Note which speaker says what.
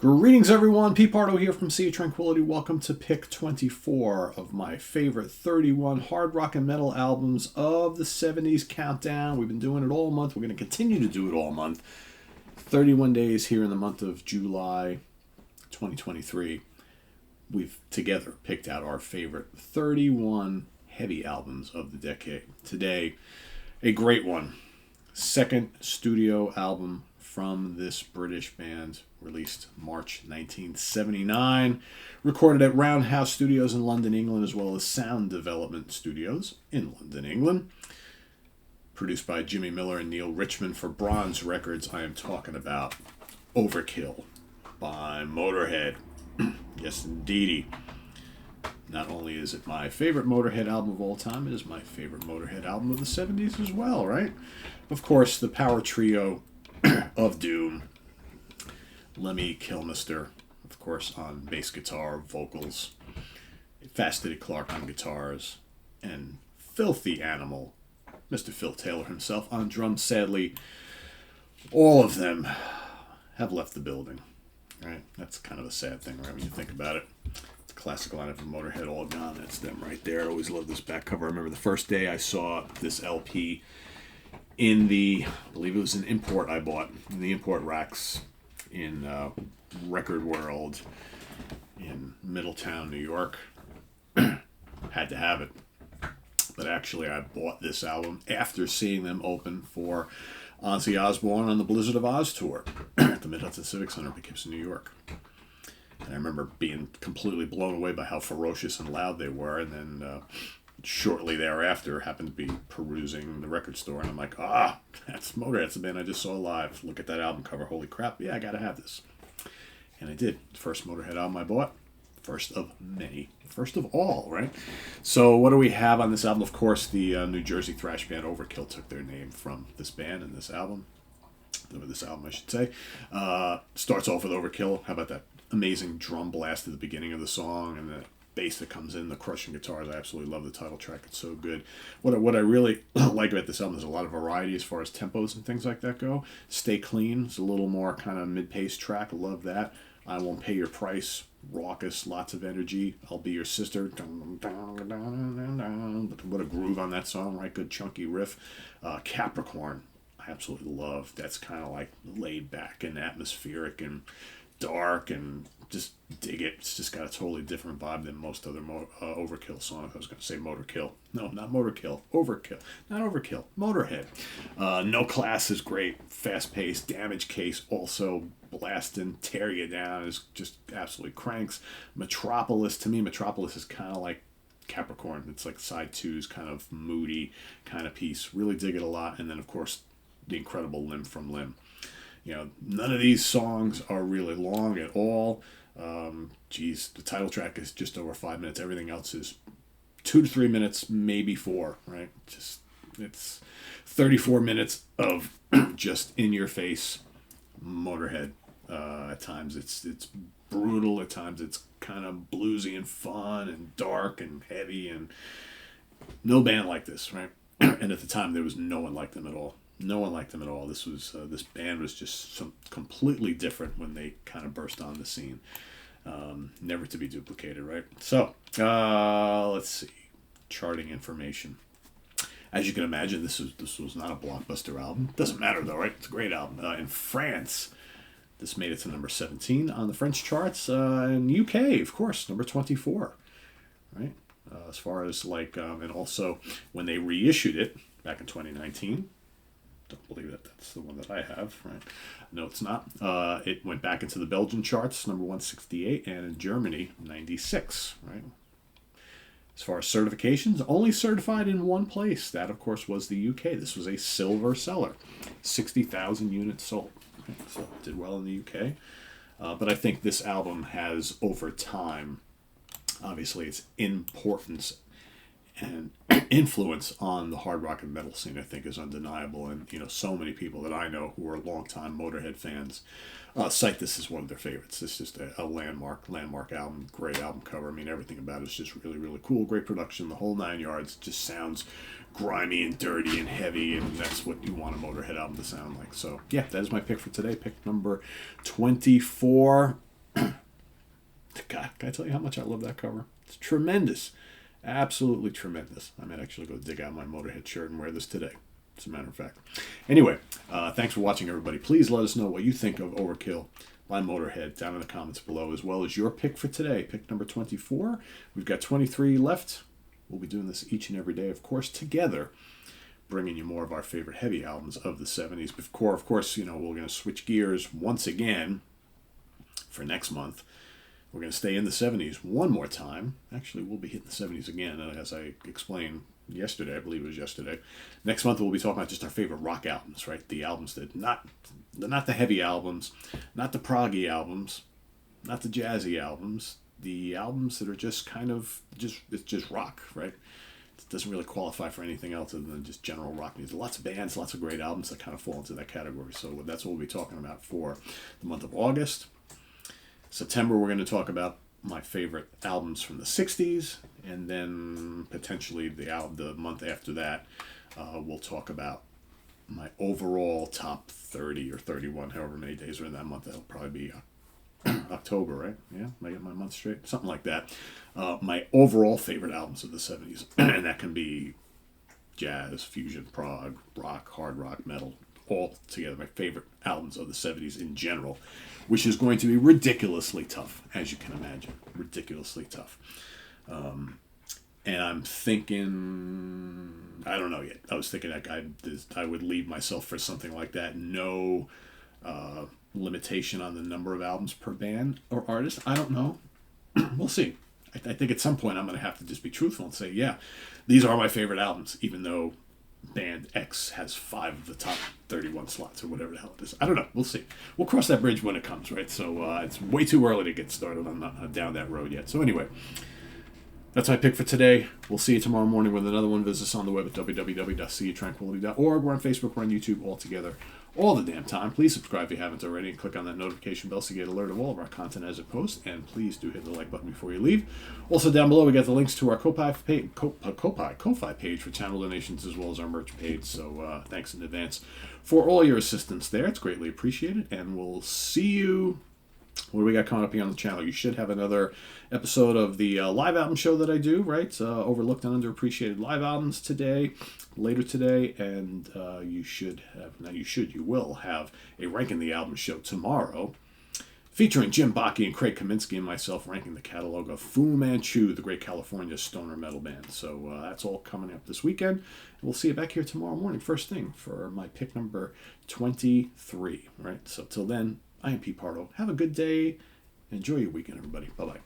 Speaker 1: Greetings, everyone. Pete Pardo here from Sea of Tranquility. Welcome to pick 24 of my favorite 31 hard rock and metal albums of the 70s countdown. We've been doing it all month. We're going to continue to do it all month. 31 days here in the month of July 2023. We've together picked out our favorite 31 heavy albums of the decade. Today, a great one. Second studio album from this British band, released March 1979, recorded at Roundhouse Studios in London, England, as well as Sound Development Studios in London, England. Produced by Jimmy Miller and Neil Richmond for Bronze Records. I am talking about Overkill by Motorhead. Yes, indeedy. Not only is it my favorite Motorhead album of all time, it is my favorite Motorhead album of the 70s as well, right? Of course, the power trio of Doom. Lemmy Kilmister, of course, on bass guitar, vocals. Fast Eddie Clarke on guitars. And Filthy Animal, Mr. Phil Taylor himself, on drums. Sadly, all of them have left the building. Right? That's kind of a sad thing, right, when you think about it. It's a classic lineup of Motorhead, all gone. That's them right there. I always loved this back cover. I remember the first day I saw this LP in the, I believe it was an import I bought, in the import racks in Record World in Middletown, New York. Had to have it. But actually, I bought this album after seeing them open for Ozzy Osbourne on the Blizzard of Oz tour at the Mid-Hudson Civic Center in Poughkeepsie, New York. And I remember being completely blown away by how ferocious and loud they were. And then shortly thereafter, happened to be perusing the record store, and I'm like, that's Motorhead. That's the band I just saw live. Look at that album cover. Holy crap. Yeah, I got to have this. And I did. First Motorhead album I bought. First of many. First of all, right? So what do we have on this album? Of course, the New Jersey thrash band Overkill took their name from this band and this album. This album, I should say. Starts off with Overkill. How about that amazing drum blast at the beginning of the song and the bass that comes in, the crushing guitars. I absolutely love the title track. It's so good. What I really like about this album is a lot of variety as far as tempos and things like that go. Stay Clean is a little more kind of mid-paced track. I love that. I Won't Pay Your Price, raucous, lots of energy. I'll Be Your Sister. What a groove on that song, right? Good chunky riff. Capricorn, I absolutely love. That's kind of like laid back and atmospheric and dark, and just dig it. It's just got a totally different vibe than most other Overkill songs. I was going to say Motorkill. No, not Motorkill. Overkill. Not Overkill. Motorhead. No Class is great. Fast-paced. Damage Case also blast and tear you down. Is just absolutely cranks. Metropolis, to me, Metropolis is kind of like Capricorn. It's like side two's kind of moody kind of piece. Really dig it a lot. And then, of course, the incredible Limb from Limb. You know, none of these songs are really long at all. The title track is just over 5 minutes. Everything else is 2 to 3 minutes, maybe 4, right? It's 34 minutes of just in-your-face Motorhead. At times it's brutal. At times it's kind of bluesy and fun and dark and heavy, and no band like this, right? And at the time, there was no one like them at all. No one liked them at all. This band was just completely different when they kind of burst on the scene. Never to be duplicated, right? So, let's see. Charting information. As you can imagine, this was not a blockbuster album. Doesn't matter though, right? It's a great album. In France, this made it to number 17 on the French charts. In UK, of course, number 24, right? As far as and also when they reissued it back in 2019. Don't believe that's the one that I have, right? No, it's not. It went back into the Belgian charts, number 168, and in Germany, 96, right? As far as certifications, only certified in one place. That, of course, was the UK. This was a silver seller. 60,000 units sold. Right? So it did well in the UK. But I think this album has, over time, obviously its importance and influence on the hard rock and metal scene, I think, is undeniable. And, so many people that I know who are longtime Motorhead fans cite this as one of their favorites. It's just a landmark album, great album cover. I mean, everything about it is just really, really cool. Great production, the whole 9 yards. Just sounds grimy and dirty and heavy, and that's what you want a Motorhead album to sound like. So, yeah, that is my pick for today. Pick number 24. Can I tell you how much I love that cover? It's tremendous. Absolutely tremendous. I might actually go dig out my Motorhead shirt and wear this today, as a matter of fact. Anyway, thanks for watching, everybody. Please let us know what you think of Overkill by Motorhead down in the comments below, as well as your pick for today, pick number 24. We've got 23 left. We'll be doing this each and every day, of course, together, bringing you more of our favorite heavy albums of the 70s. Before, of course, we're going to switch gears once again for next month. We're going to stay in the 70s one more time. Actually, we'll be hitting the 70s again, as I explained yesterday. I believe it was yesterday. Next month, we'll be talking about just our favorite rock albums, right? The albums that they're not the heavy albums, not the proggy albums, not the jazzy albums. The albums that are just kind of it's just rock, right? It doesn't really qualify for anything else other than just general rock music. Lots of bands, lots of great albums that kind of fall into that category. So that's what we'll be talking about for the month of August. September, we're going to talk about my favorite albums from the 60s, and then potentially the month after that, we'll talk about my overall top 30 or 31, however many days are in that month. That'll probably be October, right? Yeah, am I getting my month straight? Something like that. My overall favorite albums of the 70s, and that can be jazz, fusion, prog, rock, hard rock, metal, all together. My favorite albums of the 70s in general, which is going to be ridiculously tough, as you can imagine. Ridiculously tough. And I'm thinking, I don't know yet. I was thinking that I would leave myself for something like that. No limitation on the number of albums per band or artist. I don't know. We'll see. I think at some point I'm going to have to just be truthful and say, yeah, these are my favorite albums, even though band X has 5 of the top 31 slots or whatever the hell it is. I don't know. We'll see. We'll cross that bridge when it comes, right? So it's way too early to get started. I'm not down that road yet. So anyway, that's my pick for today. We'll see you tomorrow morning with another one. Visit us on the web at www.seeyouTranquility.org. We're on Facebook. We're on YouTube, all together, all the damn time. Please subscribe if you haven't already and click on that notification bell so you get alert of all of our content as it posts. And please do hit the like button before you leave. Also down below we got the links to our Ko-Fi page for channel donations as well as our merch page. So thanks in advance for all your assistance there. It's greatly appreciated. And we'll see you. What do we got coming up here on the channel? You should have another episode of the live album show that I do, right? Overlooked and underappreciated live albums later today, and you will have a Ranking the Album show tomorrow, featuring Jim Bakke and Craig Kaminsky and myself ranking the catalog of Fu Manchu, the great California stoner metal band. So that's all coming up this weekend. We'll see you back here tomorrow morning, first thing, for my pick number 23, right? So till then, I am Pete Pardo. Have a good day. Enjoy your weekend, everybody. Bye-bye.